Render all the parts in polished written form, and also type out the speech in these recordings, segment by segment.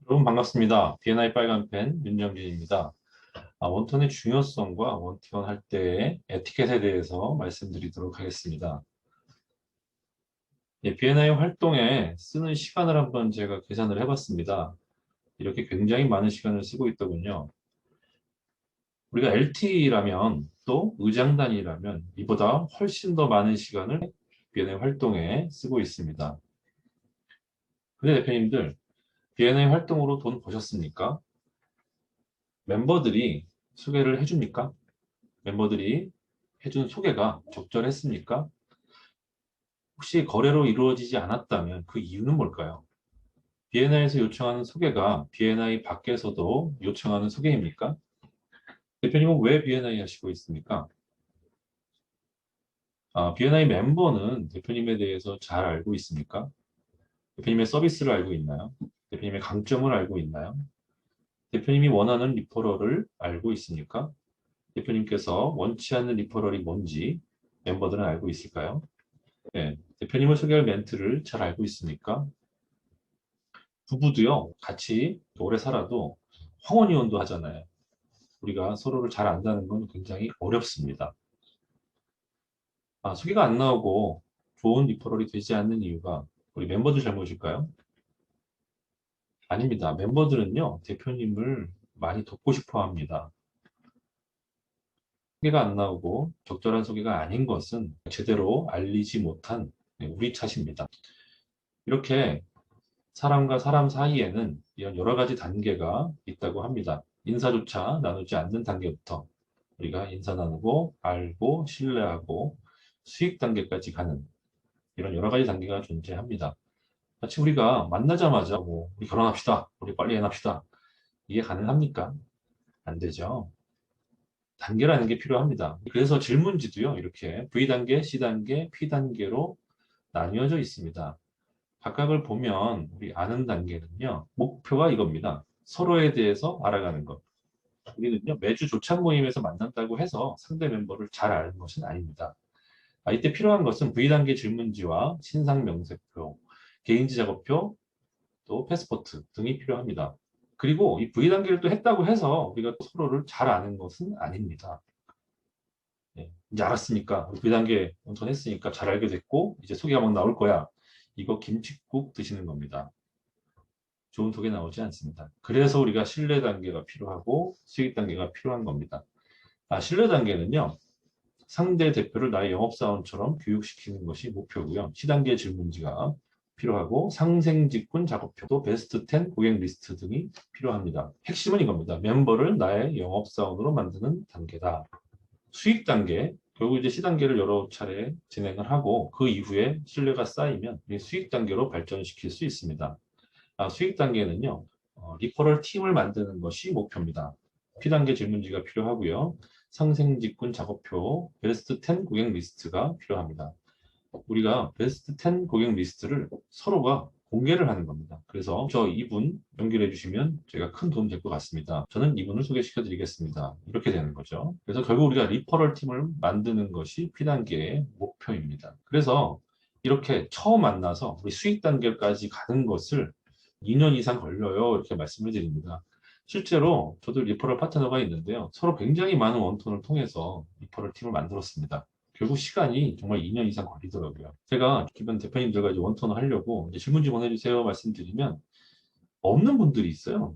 여러분 반갑습니다. B&I 빨간펜 윤정진입니다. 원톤의 중요성과 원티원 할 때의 에티켓에 대해서 말씀드리도록 하겠습니다. B&I 활동에 쓰는 시간을 한번 제가 계산을 해봤습니다. 이렇게 굉장히 많은 시간을 쓰고 있더군요. 우리가 LT라면 또 의장단이라면 이보다 훨씬 더 많은 시간을 B&I 활동에 쓰고 있습니다. 근데 대표님들, B&I 활동으로 돈 버셨습니까? 멤버들이 소개를 해줍니까? 멤버들이 해준 소개가 적절했습니까? 혹시 거래로 이루어지지 않았다면 그 이유는 뭘까요? B&I에서 요청하는 소개가 B&I 밖에서도 요청하는 소개입니까? 대표님은 왜 B&I 하시고 있습니까? B&I 멤버는 대표님에 대해서 잘 알고 있습니까? 대표님의 서비스를 알고 있나요? 대표님의 강점을 알고 있나요? 대표님이 원하는 리퍼럴을 알고 있습니까? 대표님께서 원치 않는 리퍼럴이 뭔지 멤버들은 알고 있을까요? 네, 대표님을 소개할 멘트를 잘 알고 있습니까? 부부도요, 같이 오래 살아도 황혼이혼도 하잖아요. 우리가 서로를 잘 안다는 건 굉장히 어렵습니다. 소개가 안 나오고 좋은 리퍼럴이 되지 않는 이유가 우리 멤버들 잘못일까요? 아닙니다. 멤버들은요, 대표님을 많이 돕고 싶어 합니다. 소개가 안 나오고 적절한 소개가 아닌 것은 제대로 알리지 못한 우리 탓입니다. 이렇게 사람과 사람 사이에는 이런 여러 가지 단계가 있다고 합니다. 인사조차 나누지 않는 단계부터 우리가 인사 나누고 알고 신뢰하고 수익 단계까지 가는 이런 여러 가지 단계가 존재합니다. 마치 우리가 만나자마자 우리 결혼합시다. 우리 빨리 해납시다. 이게 가능합니까? 안 되죠. 단계라는 게 필요합니다. 그래서 질문지도요. 이렇게 V단계, C단계, P단계로 나뉘어져 있습니다. 각각을 보면 우리 아는 단계는요. 목표가 이겁니다. 서로에 대해서 알아가는 것. 우리는요. 매주 조찬 모임에서 만난다고 해서 상대 멤버를 잘 아는 것은 아닙니다. 이때 필요한 것은 V단계 질문지와 신상 명세표, 개인지 작업표, 또 패스포트 등이 필요합니다. 그리고 이 V단계를 또 했다고 해서 우리가 또 서로를 잘 아는 것은 아닙니다. 네, 이제 알았으니까, 우리 V단계 원천했으니까 잘 알게 됐고, 이제 소개가 막 나올 거야. 이거 김칫국 드시는 겁니다. 좋은 소개 나오지 않습니다. 그래서 우리가 신뢰 단계가 필요하고 수익 단계가 필요한 겁니다. 신뢰 단계는요, 상대 대표를 나의 영업사원처럼 교육시키는 것이 목표고요. 시단계 질문지가 필요하고 상생직군 작업표, 또 베스트 10 고객 리스트 등이 필요합니다. 핵심은 이겁니다. 멤버를 나의 영업사원으로 만드는 단계다. 수익 단계, 결국 이제 C단계를 여러 차례 진행을 하고 그 이후에 신뢰가 쌓이면 수익 단계로 발전시킬 수 있습니다. 수익 단계는요, 리퍼럴 팀을 만드는 것이 목표입니다. P단계 질문지가 필요하고요. 상생직군 작업표, 베스트 10 고객 리스트가 필요합니다. 우리가 베스트 10 고객 리스트를 서로가 공개를 하는 겁니다. 그래서 저 이분 연결해 주시면 제가 큰 도움 될 것 같습니다. 저는 이분을 소개시켜 드리겠습니다. 이렇게 되는 거죠. 그래서 결국 우리가 리퍼럴 팀을 만드는 것이 P단계의 목표입니다. 그래서 이렇게 처음 만나서 우리 수익 단계까지 가는 것을 2년 이상 걸려요. 이렇게 말씀을 드립니다. 실제로 저도 리퍼럴 파트너가 있는데요. 서로 굉장히 많은 원톤을 통해서 리퍼럴 팀을 만들었습니다. 결국 시간이 정말 2년 이상 걸리더라고요. 제가 주변 대표님들과 이제 원톤을 하려고 이제 질문지 보내주세요 말씀드리면 없는 분들이 있어요.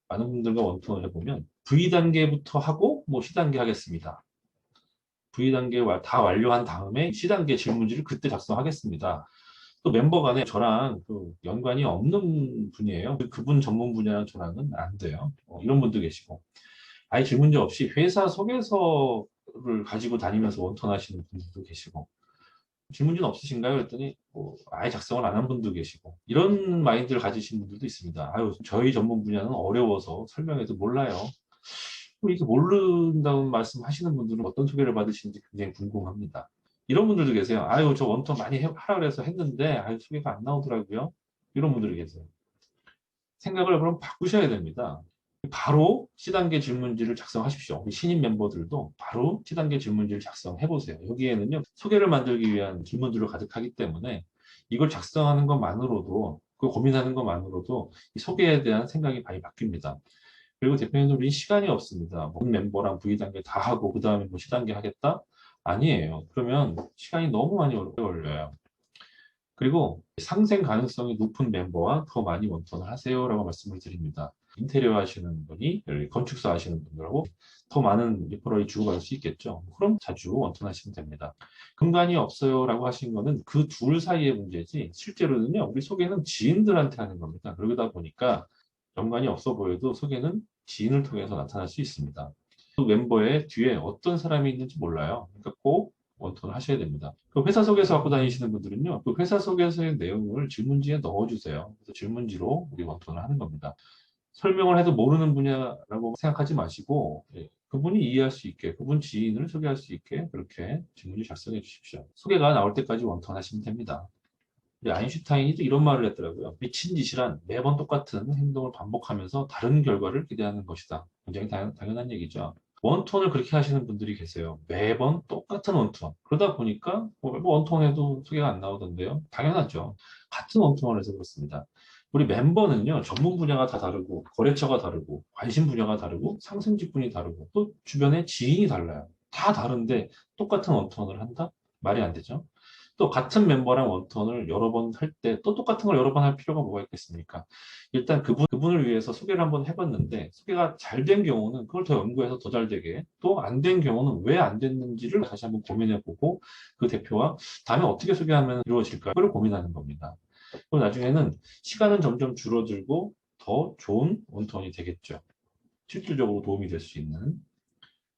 많은 분들과 원톤을 해보면 V단계부터 하고 뭐 C단계 하겠습니다. V단계 다 완료한 다음에 C단계 질문지를 그때 작성하겠습니다. 또 멤버 간에 저랑 그 연관이 없는 분이에요. 그분 전문 분야랑 저랑은 안 돼요. 이런 분도 계시고. 아예 질문지 없이 회사 소개서를 가지고 다니면서 원톤 하시는 분들도 계시고. 질문지는 없으신가요? 그랬더니 아예 작성을 안 한 분도 계시고. 이런 마인드를 가지신 분들도 있습니다. 아유, 저희 전문 분야는 어려워서 설명해도 몰라요. 이게 모른다는 말씀 하시는 분들은 어떤 소개를 받으시는지 굉장히 궁금합니다. 이런 분들도 계세요. 아유, 저 원터 많이 하라 그래서 했는데, 아유, 소개가 안 나오더라고요. 이런 분들이 계세요. 생각을 그럼 바꾸셔야 됩니다. 바로 C단계 질문지를 작성하십시오. 우리 신입 멤버들도 바로 C단계 질문지를 작성해 보세요. 여기에는요, 소개를 만들기 위한 질문들로 가득하기 때문에 이걸 작성하는 것만으로도 그 고민하는 것만으로도 이 소개에 대한 생각이 많이 바뀝니다. 그리고 대표님들 우리 시간이 없습니다. 뭐 멤버랑 V 단계 다 하고 그 다음에 뭐 C 단계 하겠다? 아니에요. 그러면 시간이 너무 많이 오래 걸려요. 그리고 상생 가능성이 높은 멤버와 더 많이 원턴을 하세요라고 말씀을 드립니다. 인테리어 하시는 분이 건축사 하시는 분들하고 더 많은 리퍼럴이 주고받을 수 있겠죠. 그럼 자주 원턴 하시면 됩니다. 공간이 없어요라고 하신 거는 그 둘 사이의 문제지 실제로는요 우리 소개는 지인들한테 하는 겁니다. 그러다 보니까 연관이 없어 보여도 소개는 지인을 통해서 나타날 수 있습니다. 그 멤버의 뒤에 어떤 사람이 있는지 몰라요. 그러니까 꼭 원톤을 하셔야 됩니다. 그 회사 속에서 갖고 다니시는 분들은요, 그 회사 속에서의 내용을 질문지에 넣어주세요. 그래서 질문지로 우리 원톤을 하는 겁니다. 설명을 해도 모르는 분야라고 생각하지 마시고, 그분이 이해할 수 있게, 그분 지인을 소개할 수 있게 그렇게 질문지 작성해 주십시오. 소개가 나올 때까지 원톤 하시면 됩니다. 아인슈타인이 또 이런 말을 했더라고요. 미친 짓이란 매번 똑같은 행동을 반복하면서 다른 결과를 기대하는 것이다. 굉장히 당연한 얘기죠. 원톤을 그렇게 하시는 분들이 계세요. 매번 똑같은 원톤. 그러다 보니까 뭐 원톤에도 소개가 안 나오던데요. 당연하죠. 같은 원톤을 해서 그렇습니다. 우리 멤버는요, 전문 분야가 다 다르고, 거래처가 다르고, 관심 분야가 다르고, 상승 직군이 다르고, 또 주변에 지인이 달라요. 다 다른데 똑같은 원톤을 한다? 말이 안 되죠. 또 같은 멤버랑 원턴을 여러 번 할 때 또 똑같은 걸 여러 번 할 필요가 뭐가 있겠습니까? 일단 그분을 위해서 소개를 한번 해봤는데 소개가 잘 된 경우는 그걸 더 연구해서 더 잘 되게 또 안 된 경우는 왜 안 됐는지를 다시 한번 고민해보고 그 대표와 다음에 어떻게 소개하면 이루어질까? 그걸 고민하는 겁니다. 그럼 나중에는 시간은 점점 줄어들고 더 좋은 원턴이 되겠죠. 실질적으로 도움이 될 수 있는.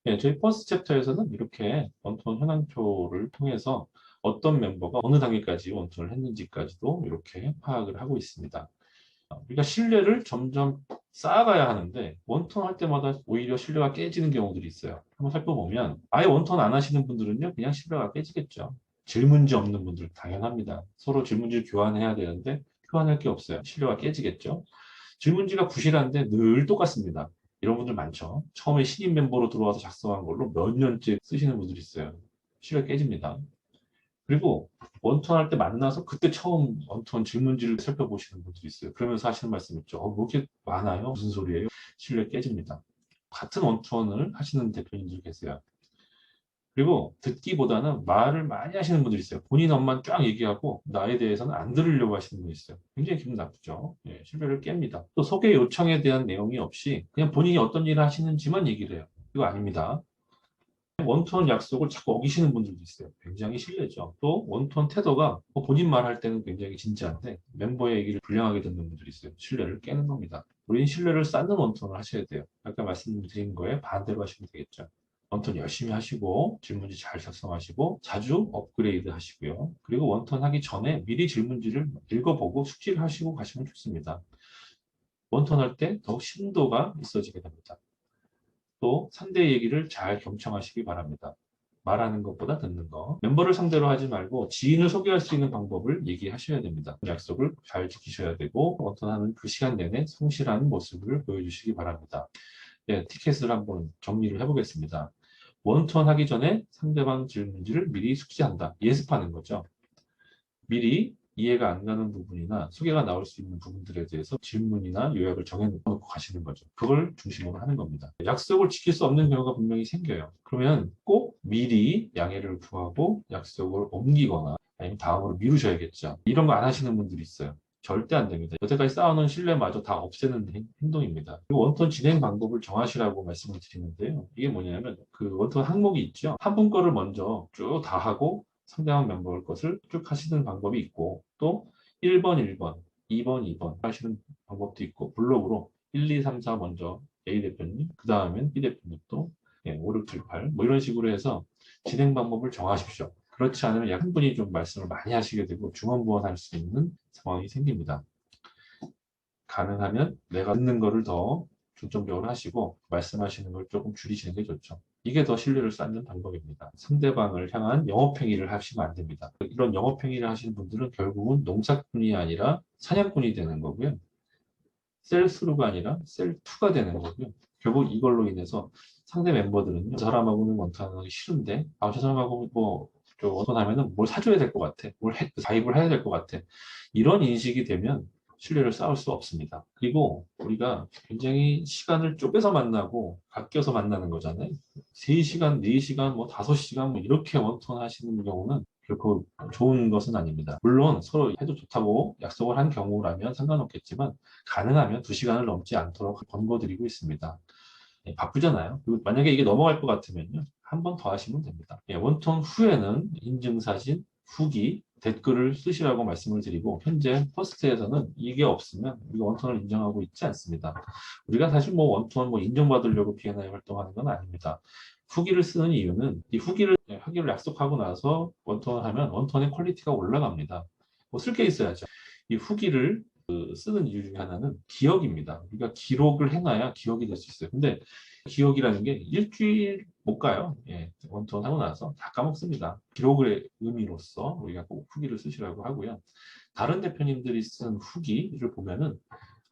네, 저희 퍼스트 챕터에서는 이렇게 원톤 현황표를 통해서 어떤 멤버가 어느 단계까지 원톤을 했는지까지도 이렇게 파악을 하고 있습니다. 우리가 신뢰를 점점 쌓아가야 하는데 원톤 할 때마다 오히려 신뢰가 깨지는 경우들이 있어요. 한번 살펴보면 아예 원톤 안 하시는 분들은요 그냥 신뢰가 깨지겠죠. 질문지 없는 분들 당연합니다. 서로 질문지를 교환해야 되는데 교환할 게 없어요. 신뢰가 깨지겠죠. 질문지가 부실한데 늘 똑같습니다. 이런 분들 많죠. 처음에 신입 멤버로 들어와서 작성한 걸로 몇 년째 쓰시는 분들이 있어요. 신뢰 깨집니다. 그리고 원톤 할 때 만나서 그때 처음 원톤 질문지를 살펴보시는 분들이 있어요. 그러면서 하시는 말씀 있죠. 뭐 이렇게 많아요? 무슨 소리예요? 신뢰 깨집니다. 같은 원톤을 하시는 대표님들 계세요. 그리고 듣기보다는 말을 많이 하시는 분들이 있어요. 본인 업만 쫙 얘기하고 나에 대해서는 안 들으려고 하시는 분이 있어요. 굉장히 기분 나쁘죠. 예, 신뢰를 깹니다. 또 소개 요청에 대한 내용이 없이 그냥 본인이 어떤 일을 하시는지만 얘기를 해요. 이거 아닙니다. 원톤 약속을 자꾸 어기시는 분들도 있어요. 굉장히 실례죠. 또 원톤 태도가 본인 말할 때는 굉장히 진지한데 멤버의 얘기를 불량하게 듣는 분들이 있어요. 신뢰를 깨는 겁니다. 우린 신뢰를 쌓는 원톤을 하셔야 돼요. 아까 말씀드린 거에 반대로 하시면 되겠죠. 원턴 열심히 하시고 질문지 잘 작성하시고 자주 업그레이드 하시고요. 그리고 원턴 하기 전에 미리 질문지를 읽어보고 숙지를 하시고 가시면 좋습니다. 원턴 할 때 더욱 심도가 있어지게 됩니다. 또 상대의 얘기를 잘 경청하시기 바랍니다. 말하는 것보다 듣는 거. 멤버를 상대로 하지 말고 지인을 소개할 수 있는 방법을 얘기하셔야 됩니다. 약속을 잘 지키셔야 되고 원턴하는 그 시간 내내 성실한 모습을 보여주시기 바랍니다. 네, 티켓을 한번 정리를 해보겠습니다. 원턴 하기 전에 상대방 질문지를 미리 숙지한다. 예습하는 거죠. 미리 이해가 안 가는 부분이나 소개가 나올 수 있는 부분들에 대해서 질문이나 요약을 정해놓고 가시는 거죠. 그걸 중심으로 하는 겁니다. 약속을 지킬 수 없는 경우가 분명히 생겨요. 그러면 꼭 미리 양해를 구하고 약속을 옮기거나 아니면 다음으로 미루셔야겠죠. 이런 거 안 하시는 분들이 있어요. 절대 안 됩니다. 여태까지 쌓아놓은 신뢰마저 다 없애는 행동입니다. 그리고 원턴 진행 방법을 정하시라고 말씀을 드리는데요. 이게 뭐냐면 그 원턴 항목이 있죠. 한 분 거를 먼저 쭉 다 하고 상대방 멤버의 것을 쭉 하시는 방법이 있고 또 1번, 1번, 2번, 2번 하시는 방법도 있고 블록으로 1, 2, 3, 4 먼저 A 대표님, 그 다음엔 B 대표님 또 5, 6, 7, 8 뭐 이런 식으로 해서 진행 방법을 정하십시오. 그렇지 않으면 약 한 분이 좀 말씀을 많이 하시게 되고 중언부언할 수 있는 상황이 생깁니다. 가능하면 내가 듣는 거를 더 중점적으로 하시고 말씀하시는 걸 조금 줄이시는 게 좋죠. 이게 더 신뢰를 쌓는 방법입니다. 상대방을 향한 영업행위를 하시면 안 됩니다. 이런 영업행위를 하시는 분들은 결국은 농사꾼이 아니라 사냥꾼이 되는 거고요. 셀스루가 아니라 셀투가 되는 거고요. 결국 이걸로 인해서 상대 멤버들은 저 사람하고는 원턴하기 싫은데 저 사람하고 원턴하면은 뭘 사줘야 될 것 같아. 가입을 해야 될 것 같아. 이런 인식이 되면 신뢰를 쌓을 수 없습니다. 그리고 우리가 굉장히 시간을 쪼개서 만나고 아껴서 만나는 거잖아요. 3시간, 4시간, 뭐 5시간 뭐 이렇게 원톤 하시는 경우는 결코 좋은 것은 아닙니다. 물론 서로 해도 좋다고 약속을 한 경우라면 상관없겠지만 가능하면 2시간을 넘지 않도록 권고드리고 있습니다. 예, 바쁘잖아요. 그리고 만약에 이게 넘어갈 것 같으면요. 한 번 더 하시면 됩니다. 예, 원톤 후에는 인증사진, 후기, 댓글을 쓰시라고 말씀을 드리고 현재 퍼스트에서는 이게 없으면 우리가 원톤을 인정하고 있지 않습니다. 우리가 사실 뭐 원톤 뭐 인정받으려고 B&I 활동하는 건 아닙니다. 후기를 쓰는 이유는 이 후기를 하기로 약속하고 나서 원톤을 하면 원톤의 퀄리티가 올라갑니다. 뭐 쓸 게 있어야죠. 이 후기를 쓰는 이유 중에 하나는 기억입니다. 우리가 기록을 해놔야 기억이 될 수 있어요. 근데 기억이라는 게 일주일 못 가요. 예, 원톤 하고 나서 다 까먹습니다. 기록의 의미로서 우리가 꼭 후기를 쓰시라고 하고요. 다른 대표님들이 쓴 후기를 보면은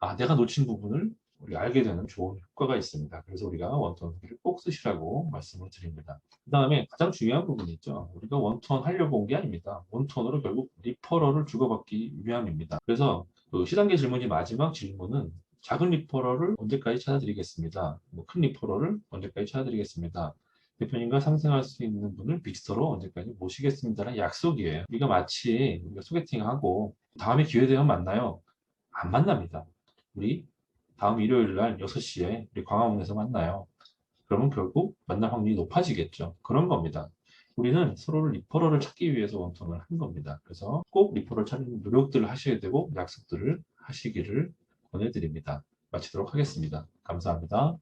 아, 내가 놓친 부분을 우리가 알게 되는 좋은 효과가 있습니다. 그래서 우리가 원톤 후기를 꼭 쓰시라고 말씀을 드립니다. 그 다음에 가장 중요한 부분이 있죠. 우리가 원톤 하려고 온 게 아닙니다. 원톤으로 결국 리퍼럴을 주고받기 위함입니다. 그래서 그 시단계 질문이 마지막 질문은 작은 리퍼럴을 언제까지 찾아드리겠습니다. 뭐 큰 리퍼럴을 언제까지 찾아드리겠습니다. 대표님과 상생할 수 있는 분을 빅스터로 언제까지 모시겠습니다라는 약속이에요. 우리가 마치 우리가 소개팅하고 다음에 기회 되면 만나요. 안 만납니다. 우리 다음 일요일 날 6시에 우리 광화문에서 만나요. 그러면 결국 만날 확률이 높아지겠죠. 그런 겁니다. 우리는 서로를 리퍼럴을 찾기 위해서 원톤을 한 겁니다. 그래서 꼭 리퍼럴 찾는 노력들을 하셔야 되고 약속들을 하시기를 권해드립니다. 마치도록 하겠습니다. 감사합니다.